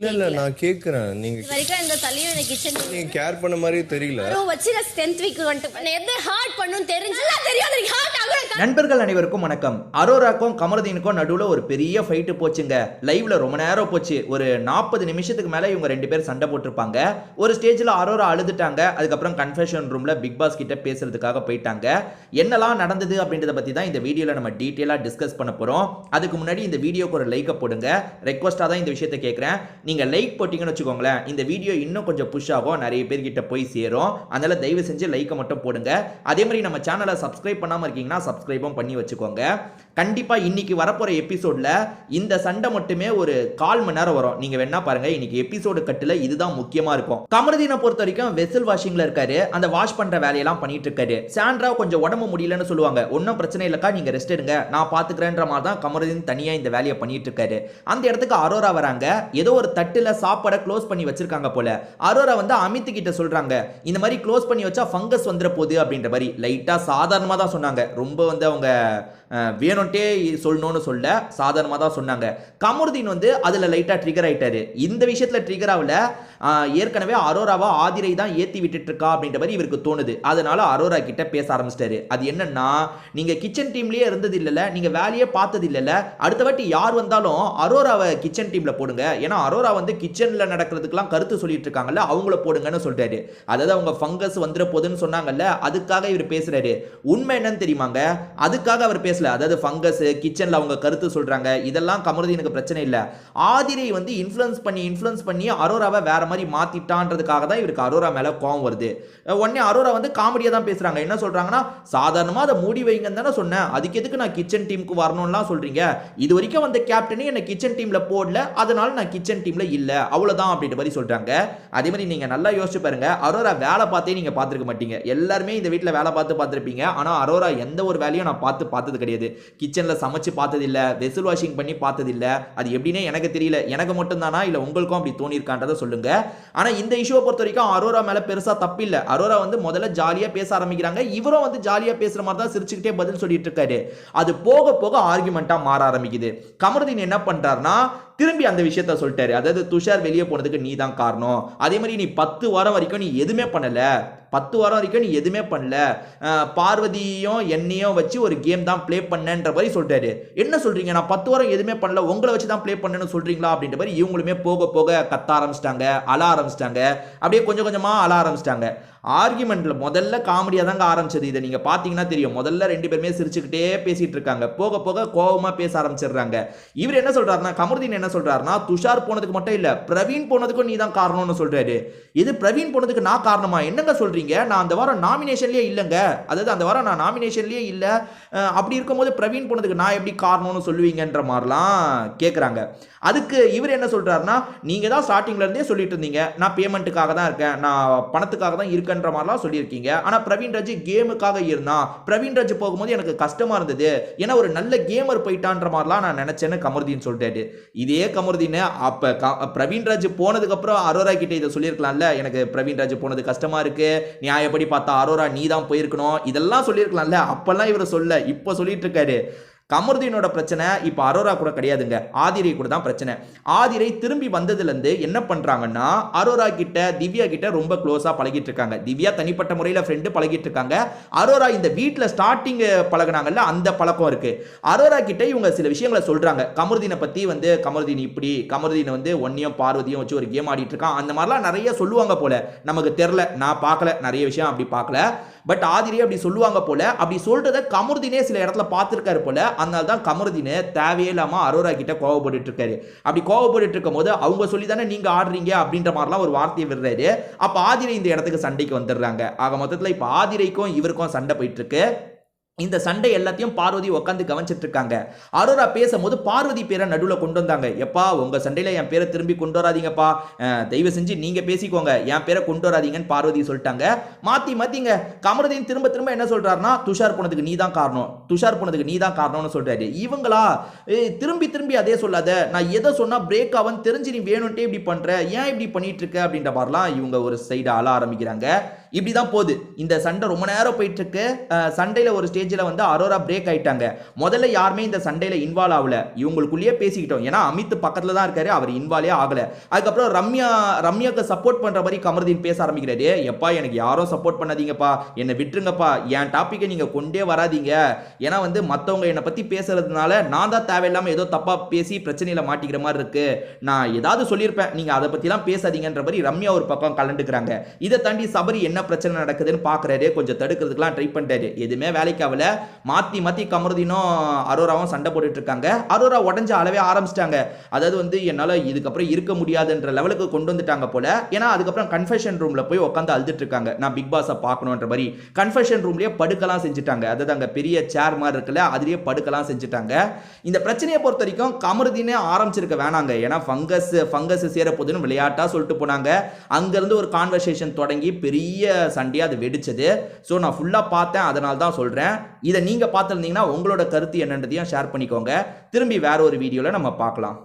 இல்ல நான் கேக்குறேன். நீங்க வரைக்கும் இந்த தலையும் இந்த கிச்சன் நீங்க கேர் பண்ண மாதிரி தெரியல. வச்சு நான் 10th வீக் வந்துட்டு எது ஹார்ட் பண்ணும் தெரிஞ்சல தெரியாது ஹார்ட் ஆகும். நண்பர்கள் அனைவருக்கும் வணக்கம். அரோராக்கும் கமருதீனுக்கும் நடுவுல ஒரு பெரிய ஃபைட் போச்சுங்க. லைவ்ல ரொம்ப நேரம் போச்சு. ஒரு 40 நிமிஷத்துக்கு மேல இவங்க ரெண்டு பேர் சண்டை போட்டிருப்பாங்க. ஒரு ஸ்டேஜ்ல அரோரா அழுதுட்டாங்க. அதுக்கப்புறம் கன்ஃபெஷன் ரூம்ல பிக் பாஸ் கிட்ட பேசுறதுக்காக போயிட்டாங்க. என்னெல்லாம் நடந்தது அப்படின்றத பத்தி தான் இந்த வீடியோல நம்ம டீடைலா டிஸ்கஸ் பண்ண போறோம். அதுக்கு முன்னாடி இந்த வீடியோக்கு ஒரு லைக் போடுங்க. ரெக்வஸ்டா தான் இந்த விஷயத்தை கேட்கிறேன். நீங்க லைக் போட்டீங்கன்னு வச்சுக்கோங்களேன், இந்த வீடியோ இன்னும் கொஞ்சம் புஷ் ஆகும், நிறைய பேர் கிட்ட போய் சேரும். அதனால தயவு செஞ்சு லைக்கை மட்டும் போடுங்க. அதே மாதிரி நம்ம சேனலை சப்ஸ்கிரைப் பண்ணாம இருக்கீங்கன்னா சப்ஸ்கிரைபும் பண்ணி வச்சுக்கோங்க. கண்டிப்பா இன்னைக்கு வரப்போற எபிசோட்ல இந்த சண்டை மட்டுமே ஒரு 1/4 மணி நேரம் வரும். நீங்க வேணா பாருங்க. இன்னைக்கு எபிசோடு கட்டுல இதுதான் முக்கியமா இருக்கும். கமருதீனை பொறுத்த வரைக்கும் வெசல் வாஷிங்ல இருக்காரு. அந்த வாஷ் பண்ற வேலையெல்லாம் பண்ணிட்டு இருக்காரு. சாண்ட்ரா கொஞ்சம் உடம்பு முடியலன்னு சொல்லுவாங்க. ஒன்னும் பிரச்சனை இல்லக்கா, நீங்க ரெஸ்ட் எடுங்க, நான் பாத்துக்கிறேன்ற மாதிரி தான் கமருதீன் தனியா இந்த வேலையை பண்ணிட்டு இருக்காரு. அந்த இடத்துக்கு அரோரா வராங்க. ஏதோ ஒரு தட்டுல சாப்பாடை க்ளோஸ் பண்ணி வச்சிருக்காங்க போல. அரோரா வந்து அமித் கிட்ட சொல்றாங்க, இந்த மாதிரி க்ளோஸ் பண்ணி வச்சா ஃபங்கஸ் வந்துற போகுது அப்படின்ற மாதிரி. லைட்டா சாதாரணமா தான் சொன்னாங்க. ரொம்ப வந்து அவங்க வேணும்ட்டே சொல்லணும்னு சொல்ல சாதாரணமாக தான் சொன்னாங்க. கமருதீன் வந்து அதில் லைட்டாக ட்ரிகர் ஆயிட்டாரு. இந்த விஷயத்தில் ட்ரிகர் ஆகல. ஏற்கனவே அரோராவை ஆதிரை தான் ஏற்றி விட்டுட்டு இருக்கா அப்படின்ற மாதிரி இவருக்கு தோணுது. அதனால அரோரா கிட்ட பேச ஆரம்பிச்சிட்டாரு. அது என்னன்னா, நீங்க கிச்சன் டீம்லயே இருந்தது இல்லைல்ல, நீங்க வேலையே பார்த்தது இல்லைல்ல, அடுத்த வாட்டி யார் வந்தாலும் அரோராவை கிச்சன் டீம்ல போடுங்க. ஏன்னா அரோரா வந்து கிச்சன்ல நடக்கிறதுக்கெல்லாம் கருத்து சொல்லிட்டு இருக்காங்கல்ல, அவங்கள போடுங்கன்னு சொல்றாரு. அதாவது அவங்க ஃபங்கஸ் வந்துட போதுன்னு சொன்னாங்கல்ல, அதுக்காக இவர் பேசுறாரு. உண்மை என்னன்னு தெரியுமாங்க, அதுக்காக அவர் பேச, அதாவது ஃபங்கஸ் கிச்சன்ல அவங்க கருத்து சொல்றாங்க, இதெல்லாம் கமருதீனுக்கு பிரச்சனை இல்ல. ஆதிரை வந்து இன்ஃப்ளூயன்ஸ் பண்ணி அரோராவை வேற மாதிரி மாத்திட்டான்றதுக்காக தான் இவருக்கு அரோரா மேல கோவம் வருது. உடனே அரோரா வந்து காமெடியா தான் பேசுறாங்க. என்ன சொல்றாங்கன்னா, சாதாரணமா அதை மூடி வைங்கன்னு தானே சொன்னேன், அதுக்கு எதுக்கு நான் கிச்சன் டீமுக்கு வரணும்லாம் சொல்றீங்க, இது வரைக்கும் வந்த கேப்டனே என்ன கிச்சன் டீம்ல போடல, அதனால நான் கிச்சன் டீம்ல இல்ல, அவ்வளவுதான் அப்படின்ற மாதிரி சொல்றாங்க. அதே மாதிரி நீங்க நல்லா யோசிச்சு பாருங்க, அரோரா வேலை பார்த்தே நீங்க பார்த்திருக்க மாட்டீங்க. எல்லாருமே இந்த வீட்டில் வேலை பார்த்துருப்பீங்க. ஆனா அரோரா எந்த ஒரு வேலையும் நான் பார்த்தது கிடையாது. கிச்சன்ல சமைச்சு பார்த்தது இல்ல, வெசல் வாஷிங் பண்ணி பார்த்தது இல்ல. அது எப்படினே எனக்கு தெரியல. எனக்கு மட்டும் தானா இல்ல உங்களுக்கும் அப்படி தோணி இருக்கான்றத சொல்லுங்க. ஆனா இந்த இஷ்யூவை பொறுத்த வரைக்கும் அரோரா மேல பெருசா தப்பு இல்ல. அரோரா வந்து முதல்ல ஜாலியா பேச ஆரம்பிக்கிறாங்க. இவரும் வந்து ஜாலியா பேசுற மாதிரி தான் சிரிச்சுக்கிட்டே பதில் சொல்லிட்டு இருக்காரு. அது போக போக ஆர்குமெண்டா மாற ஆரம்பிக்குது. கமருதீன் என்ன பண்றாருன்னா, திரும்பி அந்த விஷயத்த சொல்லிட்டாரு. அதாவது துஷார் வெளியே போனதுக்கு நீ தான் காரணம். அதே மாதிரி நீ 10 வாரம் வரைக்கும் நீ எதுவுமே பண்ணல, 10 வாரம் வரைக்கும் நீ எதுவுமே பண்ணல, பார்வதியும் என்னையும் வச்சு ஒரு கேம் தான் பிளே பண்ணன்ற மாதிரி சொல்லிட்டாரு. என்ன சொல்றீங்க, நான் 10 வாரம் எதுவுமே பண்ணல, உங்களை வச்சு தான் பிளே பண்ணேன்னு சொல்றீங்களா அப்படின்ற மாதிரி இவங்களுமே போக போக கத்த ஆரம்பிச்சிட்டாங்க, அழ ஆரம்பிச்சிட்டாங்க. அப்படியே கொஞ்சம் கொஞ்சமா அழ ஆரம்பிச்சிட்டாங்க. ஆர்குமெண்ட்ல முதல்ல காமெடியா தாங்க ஆரம்பிச்சது. இதை நீங்க பாத்தீங்கன்னா தெரியும். முதல்ல ரெண்டு பேருமே சிரிச்சுக்கிட்டே பேசிட்டு இருக்காங்க. போக போக கோவமா பேச ஆரம்பிச்சிடுறாங்க. இவர் என்ன சொல்றாருன்னா, கமருதீன் என்ன சொல்றாருன்னா, துஷார் போனதுக்கு மட்டும் இல்ல, பிரவீன் போனதுக்கும் நீ தான் காரணம்னு சொல்றாரு. இது பிரவீன் போனதுக்கு நான் காரணமா, என்னங்க சொல்றீங்க, நான் அந்த வாரம் நாமினேஷன்லயே இல்லங்க, அதாவது அந்த வாரம் நான் நாமினேஷன்லயே இல்ல, அப்படி இருக்கும்போது பிரவீன் போனதுக்கு நான் எப்படி காரணம்னு சொல்லுவீங்கன்ற மாதிரிலாம் கேட்குறாங்க. அதுக்கு இவர் என்ன சொல்றாருன்னா, நீங்க தான் ஸ்டார்டிங்ல இருந்தே சொல்லிட்டு இருந்தீங்க, நான் பேமெண்ட்டுக்காக தான் இருக்கேன், நான் பணத்துக்காக தான் இருக்கேன்ற மாதிரிலாம் சொல்லியிருக்கீங்க. ஆனா பிரவீன் ராஜ் கேமுக்காக இருந்தான், பிரவீன் ராஜ் போகும்போது எனக்கு கஷ்டமா இருந்தது, ஏன்னா ஒரு நல்ல கேமர் போயிட்டான்ற மாதிரிலாம் நான் நினைச்சேன்னு கமருதீன் சொல்லிட்டாரு. இதே கமருதீன் அப்ப பிரவீன் ராஜ் போனதுக்கு அப்புறம் அரோரா கிட்ட இதை சொல்லியிருக்கலாம்ல, எனக்கு பிரவீன் ராஜ் போனது கஷ்டமா இருக்கு, நியாயப்படி பார்த்தா அரோரா நீ தான் போயிருக்கணும், இதெல்லாம் சொல்லியிருக்கலாம்ல. அப்பெல்லாம் இவர் சொல்ல, இப்ப சொல்லிட்டு இருக்காரு. கமருதீனோட பிரச்சனை இப்ப அரோரா கூட கிடையாதுங்க, ஆதிரை கூட தான் பிரச்சனை. ஆதிரை திரும்பி வந்ததுல இருந்து என்ன பண்றாங்கன்னா, அரோரா கிட்ட திவ்யா கிட்ட ரொம்ப க்ளோஸா பழகிட்டு இருக்காங்க. திவ்யா தனிப்பட்ட முறையில் ஃப்ரெண்டு பழகிட்டு இருக்காங்க. அரோரா இந்த வீட்டில் ஸ்டார்டிங் பழகினாங்கல்ல, அந்த பழக்கம் இருக்கு. அரோரா கிட்ட இவங்க சில விஷயங்களை சொல்றாங்க. கமருதீனை பத்தி வந்து, கமருதீன் இப்படி, கமருதீன் வந்து ஒன்னியும் பார்வதியும் வச்சு ஒரு கேம் ஆடிட்டு இருக்கான், அந்த மாதிரிலாம் நிறைய சொல்லுவாங்க போல. நமக்கு தெரியல, நான் பார்க்கல, நிறைய விஷயம் அப்படி பார்க்கல. பட் ஆதிரியே அப்படி சொல்லுவாங்க போல. அப்படி சொல்றத கமருதீனே சில இடத்துல பார்த்திருக்காரு போல. அதனால தான் கமருதீன் தேவையே இல்லாம அரோரா கிட்ட கோவப்பட்டு இருக்காரு. அப்படி கோவப்பட்டு இருக்கும் போது அவங்க சொல்லி தானே நீங்க ஆடுறீங்க அப்படின்ற மாதிரிலாம் ஒரு வார்த்தையை விடுறாரு. அப்ப ஆதிரை இந்த இடத்துக்கு சண்டைக்கு வந்துடுறாங்க. ஆக மொத்தத்தில் இப்ப ஆதிரைக்கும் இவருக்கும் சண்டை போயிட்டு இருக்கு. இந்த சண்டை எல்லாத்தையும் பார்வதி உட்காந்து கவனிச்சிட்டு இருக்காங்க. அரோரா பேசும்போது பார்வதி பேரை நடுவில் கொண்டு வந்தாங்க. எப்பா உங்க சண்டையில என் பேரை திரும்பி கொண்டு வராதீங்கப்பா, தயவு செஞ்சு நீங்க பேசிக்கோங்க, என் பேரை கொண்டு வராதீங்கன்னு பார்வதி சொல்லிட்டாங்க. மாத்திங்க. கமருதீன் திரும்ப திரும்ப என்ன சொல்றாருன்னா, துஷார் போனதுக்கு நீ தான் காரணம், துஷார் போனதுக்கு நீ தான் காரணம்னு சொல்றாரு. இவங்களா திரும்பி அதே சொல்லாத, நான் எதை சொன்னா பிரேக் ஆவன் தெரிஞ்சு நீ வேணும்ட்டே இப்படி பண்ற, ஏன் இப்படி பண்ணிட்டு இருக்க அப்படின்ற மாதிரிலாம் இவங்க ஒரு சைடு அழ ஆரம்பிக்கிறாங்க. இப்படி தான் போகுது இந்த சண்டை. ரொம்ப நேரம் போயிட்டு இருக்கு. சண்டையில் ஒரு ஸ்டேஜில் வந்து அரோரா பிரேக் ஆயிட்டாங்க. முதல்ல யாருமே இந்த சண்டையில் இன்வால்வ் ஆகல, இவங்களுக்குள்ளேயே பேசிக்கிட்டோம். ஏன்னா அமித் பக்கத்தில் தான் இருக்காரு, அவர் இன்வால்வே ஆகல. அதுக்கப்புறம் ரம்யாக்கு சப்போர்ட் பண்ற மாதிரி கமருதீன் பேச ஆரம்பிக்கிறாரு. எப்பா எனக்கு யாரும் சப்போர்ட் பண்ணாதீங்கப்பா, என்னை விட்டுருங்கப்பா, என் டாப்பிக்கை நீங்க கொண்டே வராதீங்க. ஏன்னா வந்து மற்றவங்க என்னை பத்தி பேசுறதுனால நான் தான் தேவையில்லாம ஏதோ தப்பா பேசி பிரச்சனையில மாட்டிக்கிற மாதிரி இருக்கு. நான் ஏதாவது சொல்லியிருப்பேன், நீங்க அதை பத்திலாம் பேசாதீங்கன்ற மாதிரி ரம்யா ஒரு பக்கம் கலந்துக்கிறாங்க. இதை தாண்டி சபரி என்ன பிரச்சனை நடக்குதுன்னு பாக்குறாரு, கொஞ்சம் தடுக்கிறதுக்குலாம் ட்ரை பண்றாரு. எதுவுமே வேலைக்கு ஆகல. மாத்தி கமருதீனும் அரோராவும் சண்டை போட்டுட்டு இருக்காங்க. அரோரா உடஞ்ச அளவே ஆரம்பிச்சிட்டாங்க. அதாவது வந்து என்னால இதுக்கப்புறம் இருக்க முடியாதுன்ற லெவலுக்கு கொண்டு வந்துட்டாங்க போல. ஏன்னா அதுக்கப்புறம் கன்ஃபெஷன் ரூம்ல போய் உட்காந்து அழுதுட்டு இருக்காங்க, நான் பிக் பாஸை பார்க்கணுன்ற மாதிரி. கன்ஃபெஷன் ரூம்லயே படுக்கலாம் செஞ்சுட்டாங்க. அதாவது அங்க பெரிய சேர் மாதிரி இருக்குல்ல, அதுலயே படுக்கலாம் செஞ்சுட்டாங்க. இந்த பிரச்சனையை பொறுத்த வரைக்கும் கமருதீனே ஆரம்பிச்சிருக்க வேணாங்க. ஏன்னா ஃபங்கஸ் சேர போதுன்னு விளையாட்டா சொல்லிட்டு போனாங்க. அங்கிருந்து ஒரு கான்வர்சேஷன் தொடங்கி பெரிய சண்டையா அது வெடிச்சது. ஸோ நான் ஃபுல்லா பார்த்தேன், அதனால தான் சொல்றேன். இதை நீங்க பார்த்துருந்தீங்கன்னா உங்களோட கருத்து என்னன்றதையும் ஷேர் பண்ணிக்கோங்க. திரும்பி வேற ஒரு வீடியோல நம்ம பார்க்கலாம்.